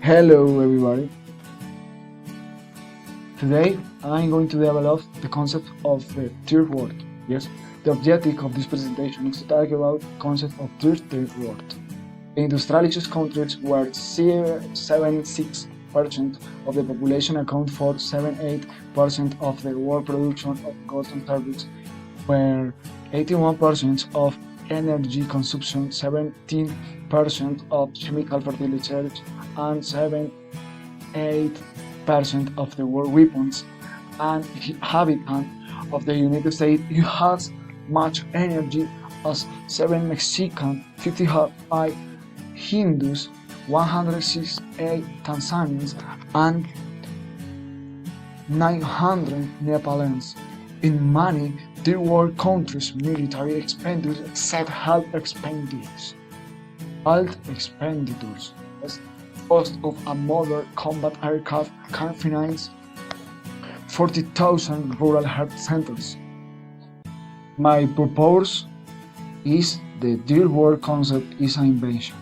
Hello everybody. Today I'm going to develop the concept of the third world. Yes, the objective of this presentation is to talk about the concept of third world. The industrialized countries where 76% of the population account for 78% of the world production of goods and services, where 81% of energy consumption, 17% of chemical fertilizers, and 8% of the world weapons, and habitant of the United States has much energy as 7 Mexican, 55 Hindus, 168 Tanzanians, and 900 Nepalese. In many third world countries, military expenditures exceed health expenditures. Yes, cost of a modern combat aircraft can finance 40,000 rural health centers. My purpose is the third world concept is an invention.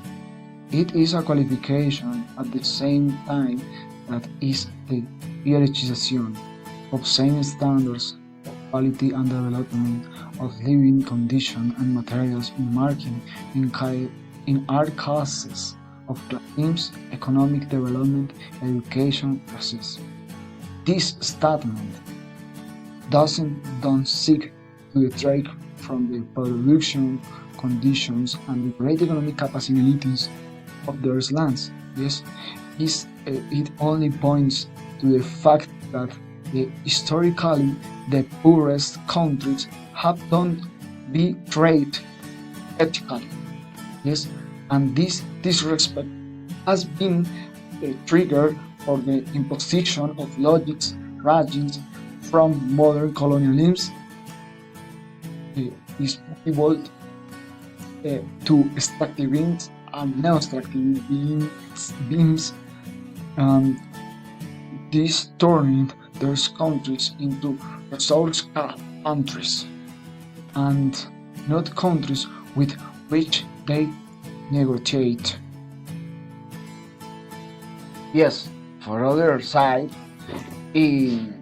It is a qualification at the same time that is the hierarchization of same standards of quality and development of living conditions and materials in marking in all cases of claims, economic development, education process. This statement don't seek to detract from the production conditions and the great economic capabilities of their lands. Yes, it only points to the fact that historically the poorest countries have done be treated ethically. Yes, and this disrespect has been the trigger for the imposition of logics regimes from modern colonialism. Is possible to extractivism and neo-extractivism beams, this turning those countries into resource countries and not countries with which they negotiate. Yes, for other side, in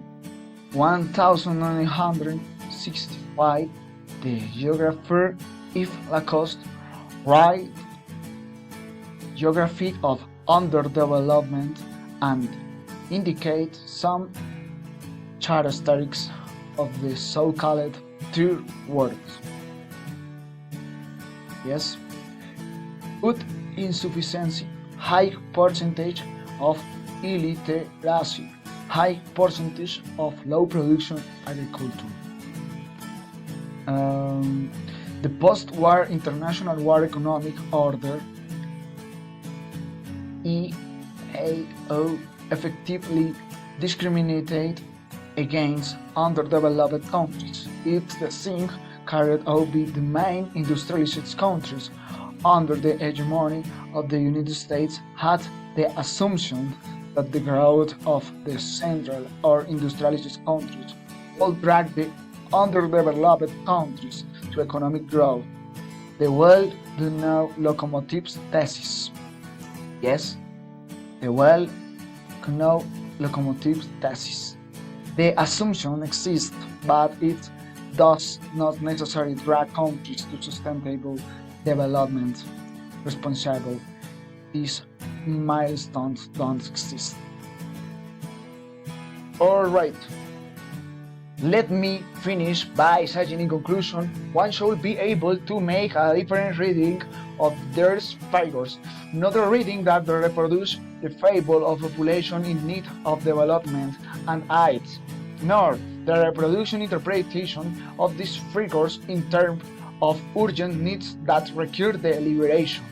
1965, the geographer Yves Lacoste wrote Geography of Underdevelopment and indicate some characteristics of the so-called third world. Yes, food insufficiency, high percentage of illiteracy, high percentage of low production agriculture. The post-war international war economic order EAO effectively discriminated against underdeveloped countries. It's the thing carried out by the main industrialized countries under the hegemony of the United States had the assumption that the growth of the central or industrialized countries would drag the underdeveloped countries to economic growth. The well-known locomotives thesis. Yes, the well-known locomotives thesis. The assumption exists, but it does not necessarily drag countries to sustainable development. Responsible. These milestones don't exist. Alright, let me finish by saying in conclusion, one should be able to make a different reading of their figures, not a reading that reproduce the fable of population in need of development and aids, nor the reproduction interpretation of these figures in terms of urgent needs that require the liberation.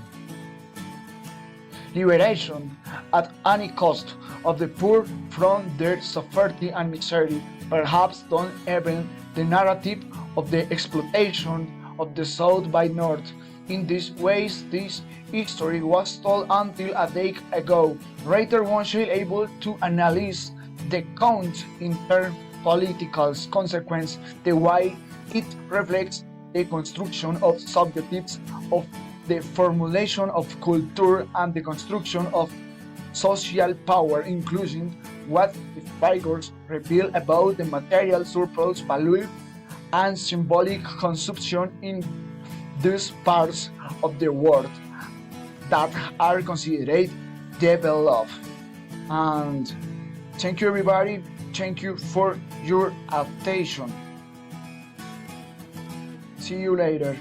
Liberation at any cost of the poor from their poverty and misery, perhaps don't even the narrative of the exploitation of the South by North. In these ways, this history was told until a decade ago. Later, one shall able to analyze the count in terms political consequence, the way it reflects the construction of subjectives of the formulation of culture and the construction of social power, including what the figures reveal about the material surplus value and symbolic consumption in these parts of the world that are considered developed. And thank you, everybody. Thank you for your attention. See you later.